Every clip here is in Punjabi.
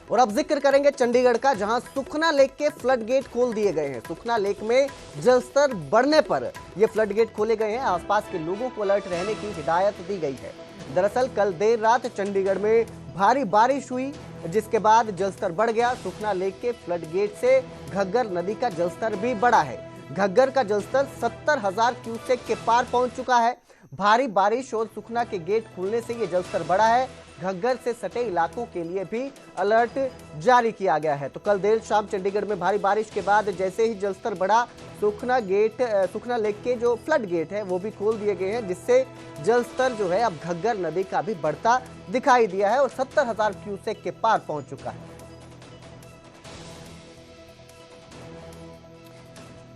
और अब जिक्र करेंगे चंडीगढ़ का, जहां सुखना लेक के फ्लड गेट खोल दिए गए हैं। सुखना लेक में जलस्तर बढ़ने पर ये फ्लड गेट खोले गए हैं। आसपास के लोगों को अलर्ट रहने की हिदायत दी गई है। दरअसल कल देर रात चंडीगढ़ में भारी बारिश हुई, जिसके बाद जलस्तर बढ़ गया। सुखना लेक के फ्लड गेट से घग्गर नदी का जलस्तर भी बढ़ा है। घग्गर का जलस्तर 70,000 क्यूसेक के पार पहुंच चुका है। भारी बारिश और सुखना के गेट खुलने से यह जलस्तर बढ़ा है। घग्गर से सटे इलाकों के लिए भी अलर्ट जारी किया गया है। तो कल देर शाम चंडीगढ़ में भारी बारिश के बाद जैसे ही जलस्तर बढ़ा, सुखना लेक के जो फ्लड गेट है वो भी खोल दिए गए हैं, जिससे जलस्तर जो है अब घग्गर नदी का भी बढ़ता दिखाई दिया है और 70,000 क्यूसेक के पार पहुंच चुका है।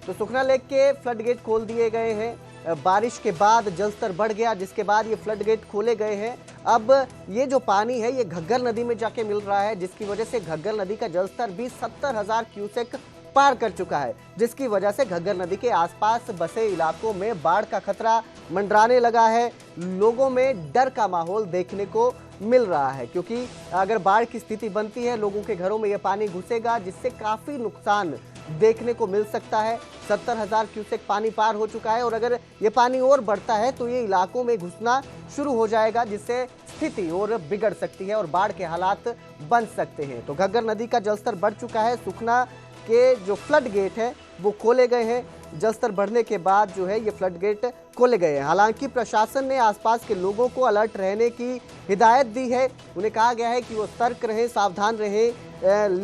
तो सुखना लेक के फ्लड गेट खोल दिए गए हैं। बारिश के बाद जलस्तर बढ़ गया, जिसके बाद ये फ्लड गेट खोले गए हैं। अब ये जो पानी है ये घग्गर नदी में जाके मिल रहा है, जिसकी वजह से घग्गर नदी का जलस्तर भी 70,000 क्यूसेक पार कर चुका है, जिसकी वजह से घग्गर नदी के आसपास बसे इलाकों में बाढ़ का खतरा मंडराने लगा है। लोगों में डर का माहौल देखने को मिल रहा है, क्योंकि अगर बाढ़ की स्थिति बनती है, लोगों के घरों में यह पानी घुसेगा, जिससे काफी नुकसान देखने को मिल सकता है। 70,000 क्यूसेक पानी पार हो चुका है और अगर ये पानी और बढ़ता है तो ये इलाकों में घुसना शुरू हो जाएगा, जिससे स्थिति और बिगड़ सकती है और बाढ़ के हालात बन सकते हैं। तो घग्गर नदी का जलस्तर बढ़ चुका है। सुखना के जो फ्लड गेट हैं वो खोले गए हैं। जलस्तर बढ़ने के बाद जो है ये फ्लड गेट खोले गए हैं। हालांकि प्रशासन ने आसपास के लोगों को अलर्ट रहने की हिदायत दी है। उन्हें कहा गया है कि वो सतर्क रहें, सावधान रहें,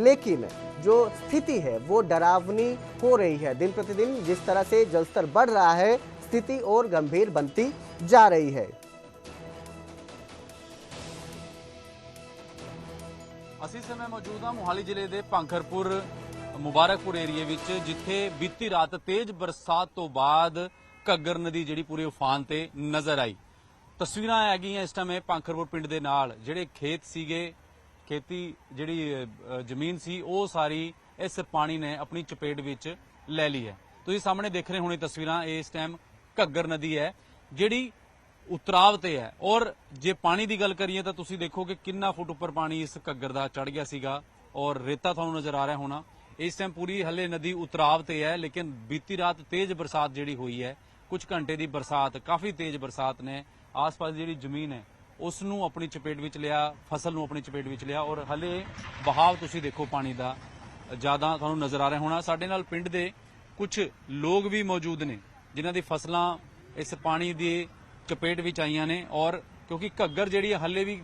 लेकिन जो स्थिति है वो डरावनी हो रही है। दिन प्रतिदिन जिस तरह से जलस्तर बढ़ रहा है, स्थिति और गंभीर बनती जा रही है। ਅਸੀਂ समय मौजूद ਹਾਂ ਮੋਹਾਲੀ ਜ਼ਿਲ੍ਹੇ ਦੇ ਭਾਂਖਰਪੁਰ ਮੁਬਾਰਕਪੁਰ ਏਰੀਏ ਵਿੱਚ, ਜਿੱਥੇ ਬੀਤੀ ਰਾਤ ਤੇਜ਼ ਬਰਸਾਤ ਤੋਂ ਬਾਅਦ ਘੱਗਰ ਨਦੀ ਜਿਹੜੀ ਪੂਰੇ ਉਫਾਨ ਤੇ ਨਜ਼ਰ ਆਈ। ਤਸਵੀਰਾਂ ਹੈਗੀਆਂ ਇਸ ਟਾਈਮ ਭਾਂਖਰਪੁਰ ਪਿੰਡ ਦੇ ਨਾਲ, ਜਿਹੜੇ ਖੇਤ ਸੀਗੇ, ਖੇਤੀ ਜਿਹੜੀ ਜ਼ਮੀਨ ਸੀ, ਉਹ ਸਾਰੀ ਇਸ ਪਾਣੀ ਨੇ ਆਪਣੀ ਚਪੇਟ ਵਿੱਚ ਲੈ ਲਈ ਹੈ। ਤੁਸੀਂ ਸਾਹਮਣੇ ਦੇਖ ਰਹੇ ਹੋਣੇ ਤਸਵੀਰਾਂ, ਇਸ ਟਾਈਮ ਘੱਗਰ ਨਦੀ ਹੈ ਜਿਹੜੀ ਉਤਰਾਵ ਤੇ ਹੈ। ਔਰ ਜੇ ਪਾਣੀ ਦੀ ਗੱਲ ਕਰੀਏ ਤਾਂ ਤੁਸੀਂ ਦੇਖੋਗੇ ਕਿੰਨਾ ਫੁੱਟ ਉੱਪਰ ਪਾਣੀ ਇਸ ਘੱਗਰ ਦਾ ਚੜ ਗਿਆ ਸੀਗਾ ਔਰ ਰੇਤਾ ਤੁਹਾਨੂੰ ਨਜ਼ਰ ਆ ਰਿਹਾ ਹੋਣਾ। ਇਸ ਟਾਈਮ ਪੂਰੀ ਹਲੇ ਨਦੀ ਉਤਰਾਵ ਤੇ ਹੈ, ਲੇਕਿਨ ਬੀਤੀ ਰਾਤ ਤੇਜ਼ ਬਰਸਾਤ ਜਿਹੜੀ ਹੋਈ ਹੈ, ਕੁਝ ਘੰਟੇ ਦੀ ਬਰਸਾਤ, ਕਾਫੀ ਤੇਜ਼ ਬਰਸਾਤ ਨੇ ਆਸ-ਪਾਸ ਜਿਹੜੀ ਜ਼ਮੀਨ ਹੈ ਉਸ ਨੂੰ ਆਪਣੀ ਚਪੇਟ ਵਿੱਚ ਲਿਆ, ਫਸਲ ਨੂੰ ਆਪਣੀ ਚਪੇਟ ਵਿੱਚ ਲਿਆ ਔਰ ਹਲੇ ਬਹਾਵ ਤੁਸੀਂ ਦੇਖੋ ਪਾਣੀ ਦਾ ਜ਼ਿਆਦਾ ਤੁਹਾਨੂੰ ਨਜ਼ਰ ਆ ਰਿਹਾ ਹੋਣਾ। ਸਾਡੇ ਨਾਲ ਪਿੰਡ ਦੇ ਕੁਝ ਲੋਕ ਵੀ ਮੌਜੂਦ ਨੇ ਜਿਨ੍ਹਾਂ ਦੀ ਫਸਲਾਂ ਇਸ ਪਾਣੀ ਦੀ ਚਪੇਟ ਵਿੱਚ ਆਈਆਂ ਨੇ ਔਰ ਕਿਉਂਕਿ ਘੱਗਰ ਜਿਹੜੀ ਹਲੇ ਵੀ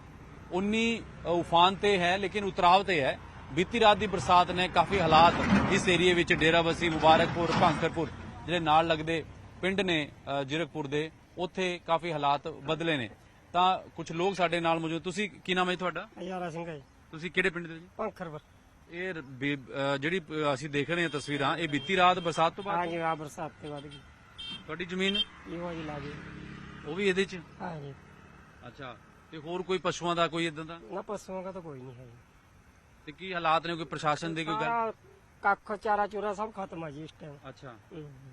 ਉਨੀ ਉਫਾਨ ਤੇ ਹੈ ਲੇਕਿਨ ਉਤਰਾਵ ਤੇ ਹੈ। ਬੀਤੀ ਰਾਤ ਦੀ ਬਰਸਾਤ ਨੇ ਕਾਫੀ ਹਾਲਾਤ ਇਸ ਏਰੀਏ ਵਿੱਚ ਡੇਰਾਬੱਸੀ, ਮੁਬਾਰਕਪੁਰ, ਭਾਂਖਰਪੁਰ ਜਿਹੜੇ ਨਾਲ ਲੱਗਦੇ ਪਿੰਡ ਨੇ ਜੀਰਕਪੁਰ ਦੇ, ਉੱਥੇ ਕਾਫੀ ਹਾਲਾਤ ਬਦਲੇ ਨੇ। ਤਾਂ ਕੁਝ ਲੋਕ ਸਾਡੇ ਨਾਲ ਮੌਜੂਦ। ਤੁਸੀਂ ਕੀ ਨਾਮ ਹੈ ਤੁਹਾਡਾ? ਯਾਰਾ ਸਿੰਘ ਹੈ ਜੀ। ਤੁਸੀਂ ਕਿਹੜੇ ਪਿੰਡ ਦੇ ਜੀ? ਭਾਂਖਰਪੁਰ। ਇਹ ਜਿਹੜੀ ਅਸੀਂ ਦੇਖ ਰਹੇ ਹਾਂ ਤਸਵੀਰਾਂ, ਇਹ ਬੀਤੀ ਰਾਤ ਬਰਸਾਤ ਤੋਂ ਬਾਅਦ? ਹਾਂਜੀ, ਆ ਬਰਸਾਤ ਤੋਂ ਬਾਅਦ। ਤੁਹਾਡੀ ਜ਼ਮੀਨ ਇਹੋ ਜੀ ਲਾਗੇ ਉਹ ਵੀ ਇਹਦੇ ਚ? ਹਾਂਜੀ। ਅੱਛਾ, ਤੇ ਹੋਰ ਕੋਈ ਪਸ਼ੂਆਂ ਦਾ ਕੋਈ ਇਦਾਂ ਦਾ? ਨਾ, ਪਸ਼ੂਆਂ ਦਾ ਤਾਂ ਕੋਈ ਨਹੀਂ ਹੈ ਜੀ। ਤੇ ਕੀ ਹਾਲਾਤ ਨੇ? ਕੋਈ ਪ੍ਰਸ਼ਾਸਨ ਦੀ ਕੋਈ ਗੱਲ? ਕੱਖ ਚਾਰਾ ਚੂਰਾ ਸਭ ਖਤਮ ਆ ਜੀ ਇਸ ਟਾਈਮ। ਅੱਛਾ,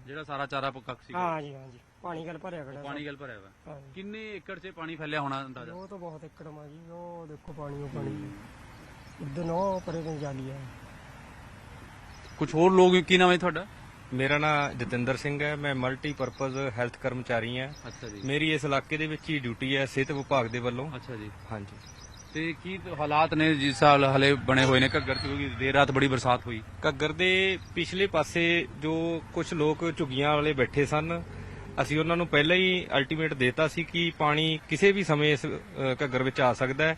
ਜਿਹੜਾ ਸਾਰਾ ਚਾਰਾ ਕੱਖ ਸੀ? ਹਾਂਜੀ ਹਾਂਜੀ, ਪਾਣੀ ਗੱਲ ਭਰਿਆ ਖੜਾ। ਪਾਣੀ ਗੱਲ ਭਰਿਆ ਹੋਇਆ। ਕਿੰਨੇ ਏਕੜ 'ਚ ਪਾਣੀ ਫੈਲਿਆ ਹੋਣਾ ਅੰਦਾਜ਼ਾ? ਉਹ ਤਾਂ ਬਹੁਤ ਏਕੜ ਮਾ ਜੀ। ਉਹ ਦੇਖੋ ਪਾਣੀ, ਉਹ ਪਾਣੀ ਇੱਧਰ ਨੋ ਪਰੇ ਤੋਂ ਜਾਲੀ ਹੈ। ਕੁਝ ਹੋਰ ਲੋਕ? ਕੀ ਨਾਮ ਹੈ ਤੁਹਾਡਾ? ਮੇਰਾ ਨਾਮ ਜਤਿੰਦਰ ਸਿੰਘ ਹੈ। ਮੈਂ ਮਲਟੀਪਰਪਜ਼ ਹੈਲਥ ਕਰਮਚਾਰੀ ਹਾਂ। ਅੱਛਾ ਜੀ। ਮੇਰੀ ਇਸ ਇਲਾਕੇ ਦੇ ਵਿੱਚ ਹੀ ਡਿਊਟੀ ਹੈ ਸਿਹਤ ਵਿਭਾਗ ਦੇ ਵੱਲੋਂ। ਅੱਛਾ ਜੀ। ਹਾਂਜੀ। ਤੇ ਕੀ ਹਾਲਾਤ ਨੇ ਜਿਸ ਸਾਲ ਹਲੇ ਬਣੇ ਹੋਏ ਨੇ ਘੱਗਰ 'ਚ, ਕਿਉਂਕਿ ਦੇਰ ਰਾਤ ਬੜੀ ਬਰਸਾਤ ਹੋਈ? ਘੱਗਰ ਦੇ ਪਿਛਲੇ ਪਾਸੇ ਜੋ ਕੁਝ ਲੋਕ ਝੁੱਗੀਆਂ ਵਾਲੇ ਬੈਠੇ ਸਨ, ਅਸੀਂ ਉਹਨਾਂ ਨੂੰ ਪਹਿਲਾਂ ਹੀ ਅਲਟੀਮੇਟ ਦੇਤਾ ਸੀ ਕਿ ਪਾਣੀ ਕਿਸੇ ਵੀ ਸਮੇਂ ਇਸ ਘੱਗਰ ਵਿੱਚ ਆ ਸਕਦਾ ਹੈ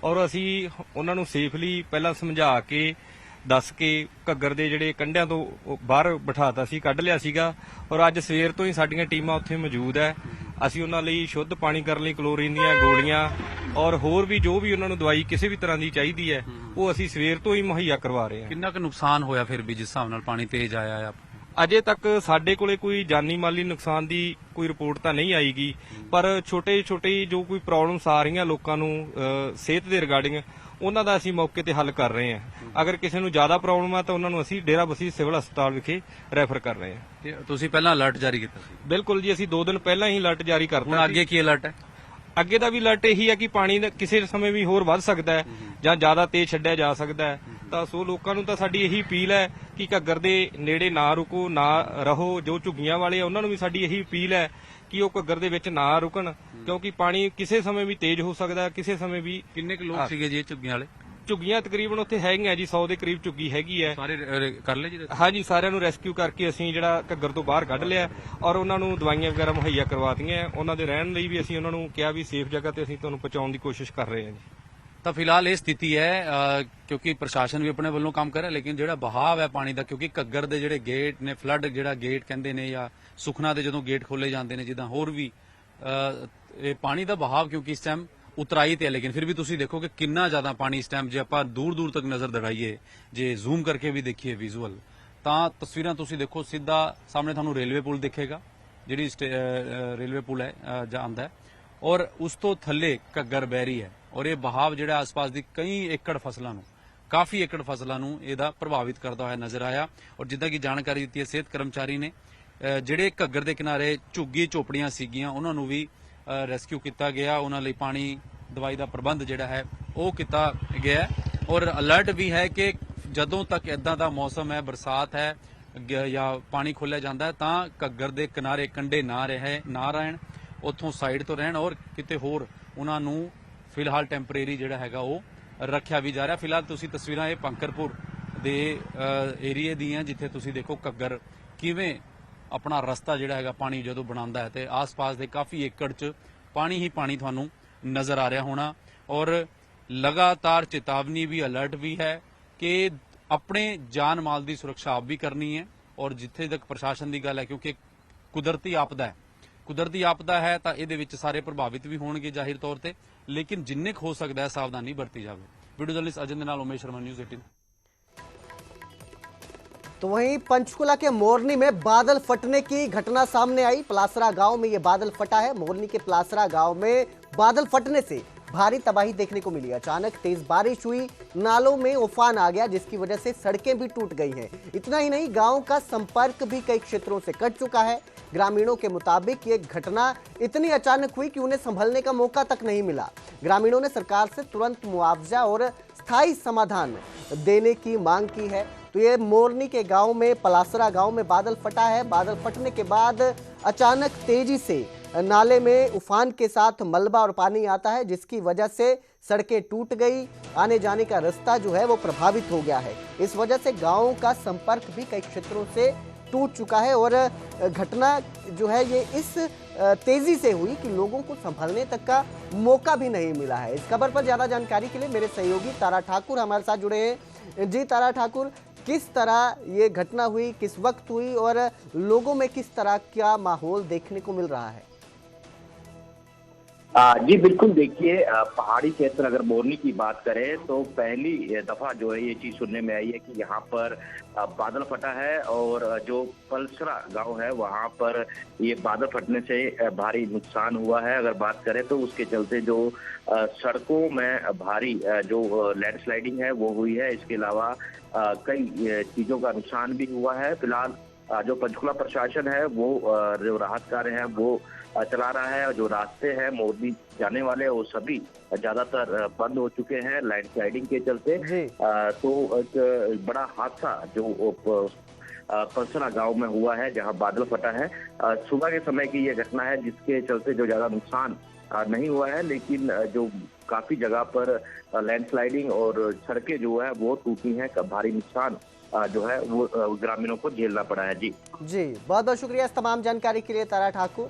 ਔਰ ਅਸੀਂ ਉਹਨਾਂ ਨੂੰ ਸੇਫਲੀ ਪਹਿਲਾਂ ਸਮਝਾ ਕੇ ਦੱਸ ਕੇ ਘੱਗਰ ਦੇ ਜਿਹੜੇ ਕੰਢਿਆਂ ਤੋਂ ਬਾਹਰ ਬਿਠਾਤਾ ਸੀ, ਕੱਢ ਲਿਆ ਸੀਗਾ ਔਰ ਅੱਜ ਸਵੇਰ ਤੋਂ ਹੀ ਸਾਡੀਆਂ ਟੀਮਾਂ ਉੱਥੇ ਮੌਜੂਦ ਹੈ। ਅਸੀਂ ਉਹਨਾਂ ਲਈ ਸ਼ੁੱਧ ਪਾਣੀ ਕਰਨ ਲਈ ਕਲੋਰੀਨ ਦੀਆਂ ਗੋਲੀਆਂ ਔਰ ਹੋਰ ਵੀ ਜੋ ਵੀ ਉਹਨਾਂ ਨੂੰ ਦਵਾਈ ਕਿਸੇ ਵੀ ਤਰ੍ਹਾਂ ਦੀ ਚਾਹੀਦੀ ਹੈ ਉਹ ਅਸੀਂ ਸਵੇਰ ਤੋਂ ਹੀ ਮੁਹੱਈਆ ਕਰਵਾ ਰਹੇ ਹਾਂ। ਕਿੰਨਾ ਕੁ ਨੁਕਸਾਨ ਹੋਇਆ ਫਿਰ ਵੀ ਜਿਸ ਹਿਸਾਬ ਨਾਲ ਪਾਣੀ ਤੇਜ਼ ਆਇਆ ਆ? ਅਜੇ ਤੱਕ ਸਾਡੇ ਕੋਲੇ ਕੋਈ ਜਾਨੀ ਮਾਲੀ ਨੁਕਸਾਨ ਦੀ ਕੋਈ ਰਿਪੋਰਟ ਤਾਂ ਨਹੀਂ ਆਈਗੀ, ਪਰ ਛੋਟੇ ਛੋਟੇ ਜੋ ਕੋਈ ਪ੍ਰੋਬਲਮਸ ਆ ਰਹੀਆਂ ਲੋਕਾਂ ਨੂੰ ਸਿਹਤ ਦੇ ਰਿਗਾਰਡਿੰਗ, ਉਹਨਾਂ ਦਾ ਅਸੀਂ ਮੌਕੇ ਤੇ ਹੱਲ ਕਰ ਰਹੇ ਹਾਂ। ਅਗਰ ਕਿਸੇ ਨੂੰ ਜ਼ਿਆਦਾ ਪ੍ਰੋਬਲਮ ਆ ਤਾਂ ਉਹਨਾਂ ਨੂੰ ਅਸੀਂ ਡੇਰਾਬੱਸੀ ਸਿਵਲ ਹਸਪਤਾਲ ਵਿਖੇ ਰੈਫਰ ਕਰ ਰਹੇ ਹਾਂ। ਤੁਸੀਂ ਪਹਿਲਾਂ ਅਲਰਟ ਜਾਰੀ ਕੀਤਾ ਸੀ? ਬਿਲਕੁਲ ਜੀ, ਅਸੀਂ 2 ਦਿਨ ਪਹਿਲਾਂ ਹੀ ਅਲਰਟ ਜਾਰੀ ਕਰਤਾ। ਹੁਣ ਅੱਗੇ ਕੀ ਅਲਰਟ ਹੈ? ਅੱਗੇ ਦਾ ਵੀ ਅਲਰਟ ਇਹੀ ਹੈ ਕਿ ਪਾਣੀ ਦਾ ਕਿਸੇ ਸਮੇਂ ਵੀ ਹੋਰ ਵੱਧ ਸਕਦਾ ਹੈ ਜਾਂ ਜ਼ਿਆਦਾ ਤੇਜ਼ ਛੱਡਿਆ ਜਾ ਸਕਦਾ ਹੈ। ਤਾਂ ਸੋ ਲੋਕਾਂ ਨੂੰ ਤਾਂ ਸਾਡੀ ਇਹੀ ਅਪੀਲ ਹੈ ਕਿ ਘੱਗਰ ਦੇ ਨੇੜੇ ਨਾ ਰੁਕੋ, ਨਾ ਰਹੋ। ਜੋ ਝੁੱਗੀਆਂ ਵਾਲੇ ਆ ਉਹਨਾਂ ਨੂੰ ਵੀ ਸਾਡੀ ਇਹੀ ਅਪੀਲ ਹੈ ਕਿ ਉਹ ਘੱਗਰ ਦੇ ਵਿੱਚ ਨਾ ਰੁਕਣ, ਕਿਉਂਕਿ ਪਾਣੀ ਕਿਸੇ ਸਮੇਂ ਵੀ ਤੇਜ਼ ਹੋ ਸਕਦਾ ਹੈ, ਕਿਸੇ ਸਮੇਂ ਵੀ। ਕਿੰਨੇ ਕੁ ਲੋਕ ਸੀਗੇ ਜੀ ਇਹ ਝੁੱਗੀਆਂ ਵਾਲੇ? ਝੁੱਗੀਆਂ ਤਕਰੀਬਨ ਉੱਥੇ ਹੈਗੀਆਂ ਜੀ, 100 ਦੇ ਕਰੀਬ ਝੁੱਗੀ ਹੈਗੀ ਹੈ। ਸਾਰੇ ਕਰ ਲਏ ਜੀ? ਹਾਂਜੀ, ਸਾਰਿਆਂ ਨੂੰ ਰੈਸਕਿਊ ਕਰਕੇ ਅਸੀਂ ਜਿਹੜਾ ਘੱਗਰ ਤੋਂ ਬਾਹਰ ਕੱਢ ਲਿਆ ਔਰ ਉਹਨਾਂ ਨੂੰ ਦਵਾਈਆਂ ਵਗੈਰਾ ਮੁਹੱਈਆ ਕਰਵਾਤੀਆਂ। ਉਹਨਾਂ ਦੇ ਰਹਿਣ ਲਈ ਵੀ ਅਸੀਂ ਉਹਨਾਂ ਨੂੰ ਕਿਹਾ ਵੀ ਸੇਫ ਜਗ੍ਹਾ ਤੇ ਅਸੀਂ ਤੁਹਾਨੂੰ ਪਹੁੰਚਾਉਣ ਦੀ ਕੋਸ਼ਿਸ਼ ਕਰ ਰਹੇ ਹਾਂ ਜੀ। ਤਾਂ ਫਿਲਹਾਲ ਇਹ ਸਥਿਤੀ ਹੈ ਕਿਉਂਕਿ ਪ੍ਰਸ਼ਾਸਨ ਵੀ ਆਪਣੇ ਵੱਲੋਂ ਕੰਮ ਕਰ ਰਿਹਾ, ਲੇਕਿਨ ਜਿਹੜਾ ਬਹਾਵ ਹੈ ਪਾਣੀ ਦਾ, ਕਿਉਂਕਿ ਘੱਗਰ ਦੇ ਜਿਹੜੇ ਗੇਟ ਨੇ, ਫਲੱਡ ਜਿਹੜਾ ਗੇਟ ਕਹਿੰਦੇ ਨੇ, ਜਾਂ ਸੁਖਨਾ ਦੇ ਜਦੋਂ ਗੇਟ ਖੋਲੇ ਜਾਂਦੇ ਨੇ, ਜਿੱਦਾਂ ਹੋਰ ਵੀ ਇਹ ਪਾਣੀ ਦਾ ਬਹਾਵ ਕਿਉਂਕਿ ਇਸ ਟਾਈਮ ਉਤਰਾਈ ਤੇ ਹੈ, ਲੇਕਿਨ ਫਿਰ ਵੀ ਤੁਸੀਂ ਦੇਖੋ ਕਿ ਕਿੰਨਾ ਜ਼ਿਆਦਾ ਪਾਣੀ ਇਸ ਟਾਈਮ, ਜੇ ਆਪਾਂ ਦੂਰ ਦੂਰ ਤੱਕ ਨਜ਼ਰ ਦੜਾਈਏ, ਜੇ ਜ਼ੂਮ ਕਰਕੇ ਵੀ ਦੇਖੀਏ ਵਿਜ਼ੂਅਲ, ਤਾਂ ਤਸਵੀਰਾਂ ਤੁਸੀਂ ਦੇਖੋ, ਸਿੱਧਾ ਸਾਹਮਣੇ ਤੁਹਾਨੂੰ ਰੇਲਵੇ ਪੁਲ ਦਿਖੇਗਾ, ਜਿਹੜੀ ਰੇਲਵੇ ਪੁਲ ਹੈ ਜਾਂਦਾ ਹੈ, ਔਰ ਉਸ ਤੋਂ ਥੱਲੇ ਘੱਗਰ ਬਹਿ ਰਹੀ ਹੈ। ਔਰ ਇਹ ਬਹਾਵ ਜਿਹੜਾ ਆਸ-ਪਾਸ ਦੀ ਕਈ ਏਕੜ ਫਸਲਾਂ ਨੂੰ, ਕਾਫੀ ਏਕੜ ਫਸਲਾਂ ਨੂੰ ਇਹਦਾ ਪ੍ਰਭਾਵਿਤ ਕਰਦਾ ਹੋਇਆ ਨਜ਼ਰ ਆਇਆ। ਔਰ ਜਿੱਦਾਂ ਕਿ ਜਾਣਕਾਰੀ ਦਿੱਤੀ ਹੈ ਸਿਹਤ ਕਰਮਚਾਰੀ ਨੇ, ਜਿਹੜੇ ਘੱਗਰ ਦੇ ਕਿਨਾਰੇ ਝੁੱਗੀ ਝੋਪੜੀਆਂ ਸੀਗੀਆਂ ਉਹਨਾਂ ਨੂੰ ਵੀ ਰੈਸਕਿਊ ਕੀਤਾ ਗਿਆ, ਉਹਨਾਂ ਲਈ ਪਾਣੀ ਦਵਾਈ ਦਾ ਪ੍ਰਬੰਧ ਜਿਹੜਾ ਹੈ ਉਹ ਕੀਤਾ ਗਿਆ। ਔਰ ਅਲਰਟ ਵੀ ਹੈ ਕਿ ਜਦੋਂ ਤੱਕ ਇਦਾਂ ਦਾ ਮੌਸਮ ਹੈ, ਬਰਸਾਤ ਹੈ ਜਾਂ ਪਾਣੀ ਖੋਲ੍ਹਿਆ ਜਾਂਦਾ ਹੈ, ਤਾਂ ਘੱਗਰ ਦੇ ਕਿਨਾਰੇ ਕੰਢੇ ਨਾ ਰਹਿਣ, ਉੱਥੋਂ ਸਾਈਡ ਤੋਂ ਰਹਿਣ, ਔਰ ਕਿਤੇ ਹੋਰ ਉਹਨਾਂ ਨੂੰ ਫਿਲਹਾਲ ਟੈਂਪਰੇਰੀ ਜਿਹੜਾ ਹੈਗਾ ਉਹ ਰੱਖਿਆ ਵੀ ਜਾ ਰਿਹਾ। ਫਿਲਹਾਲ ਤੁਸੀਂ ਤਸਵੀਰਾਂ ਇਹ ਪੰਖਰਪੁਰ ਦੇ ਏਰੀਏ ਦੀਆਂ, ਜਿੱਥੇ ਤੁਸੀਂ ਦੇਖੋ ਘੱਗਰ ਕਿਵੇਂ ਆਪਣਾ ਰਸਤਾ ਜਿਹੜਾ ਹੈਗਾ ਪਾਣੀ ਜਦੋਂ ਬਣਾਉਂਦਾ ਹੈ, ਤੇ ਆਸ-ਪਾਸ ਦੇ ਕਾਫੀ ਏਕੜ 'ਚ ਪਾਣੀ ਹੀ ਪਾਣੀ ਤੁਹਾਨੂੰ ਨਜ਼ਰ ਆ ਰਿਹਾ ਹੋਣਾ। ਔਰ ਲਗਾਤਾਰ ਚੇਤਾਵਨੀ ਵੀ, ਅਲਰਟ ਵੀ ਹੈ ਕਿ ਆਪਣੇ ਜਾਨ ਮਾਲ ਦੀ ਸੁਰੱਖਿਆ ਆਪ ਵੀ ਕਰਨੀ ਹੈ। ਔਰ ਜਿੱਥੇ ਤੱਕ ਪ੍ਰਸ਼ਾਸਨ ਦੀ ਗੱਲ ਹੈ, ਕਿਉਂਕਿ ਕੁਦਰਤੀ ਆਪਦਾ ਹੈ ਤਾਂ ਇਹਦੇ ਵਿੱਚ ਸਾਰੇ ਪ੍ਰਭਾਵਿਤ ਵੀ ਹੋਣਗੇ ਜ਼ਾਹਿਰ ਤੌਰ ਤੇ, लेकिन जिन्ने हो सकता है सावधानी बरती जाए। वीडियो जर्नलिस्ट अजय दे नाल उमेश शर्मा, न्यूज़ 18। तो वहीं पंचकुला के मोरनी में बादल फटने की घटना सामने आई। पलासरा गांव में यह बादल फटा है। मोरनी के पलासरा गांव में बादल फटने से भारी तबाही देखने को मिली। अचानक तेज बारिश हुई, नालों में उफान आ गया, जिसकी वजह से सड़कें भी टूट गई हैं। इतना ही नहीं, गांव का संपर्क भी कई क्षेत्रों से कट चुका है। ग्रामीणों के मुताबिक ये घटना इतनी अचानक हुई कि उन्हें संभलने का मौका तक नहीं मिला। ग्रामीणों ने सरकार से तुरंत मुआवजा और स्थायी समाधान देने की मांग की है। तो ये मोरनी के गांव में, पलासरा गांव में बादल फटा है। बादल फटने के बाद अचानक तेजी से नाले में उफान के साथ मलबा और पानी आता है, जिसकी वजह से सड़कें टूट गई। आने जाने का रास्ता जो है वो प्रभावित हो गया है। इस वजह से गांव का संपर्क भी कई क्षेत्रों से टूट चुका है। और घटना जो है ये इस तेजी से हुई कि लोगों को संभलने तक का मौका भी नहीं मिला है। इस खबर पर ज्यादा जानकारी के लिए मेरे सहयोगी तारा ठाकुर हमारे साथ जुड़े हैं। जी तारा ठाकुर, किस तरह ये घटना हुई, किस वक्त हुई और लोगों में किस तरह का माहौल देखने को मिल रहा है? जी बिल्कुल, देखिए पहाड़ी क्षेत्र अगर मोरनी की बात करें तो पहली दफा जो है ये चीज सुनने में आई है कि यहाँ पर बादल फटा है। और जो पलसरा गांव है वहाँ पर ये बादल फटने से भारी नुकसान हुआ है। अगर बात करें तो उसके चलते जो सड़कों में भारी जो लैंडस्लाइडिंग है वो हुई है। इसके अलावा कई चीजों का नुकसान भी हुआ है। फिलहाल जो पंचकुला प्रशासन है वो जो राहत कार्य है वो चला रहा है। जो रास्ते हैं मोरनी जाने वाले वो सभी ज्यादातर बंद हो चुके हैं लैंडस्लाइडिंग के चलते। तो एक बड़ा हादसा जो पलसरा गांव में हुआ है जहां बादल फटा है, सुबह के समय की ये घटना है, जिसके चलते जो ज्यादा नुकसान नहीं हुआ है, लेकिन जो काफी जगह पर लैंडस्लाइडिंग और सड़कें जो है वो टूटी हैं। भारी नुकसान जो है वो ग्रामीणों को झेलना पड़ा है। जी बहुत बहुत शुक्रिया इस तमाम जानकारी के लिए तारा ठाकुर।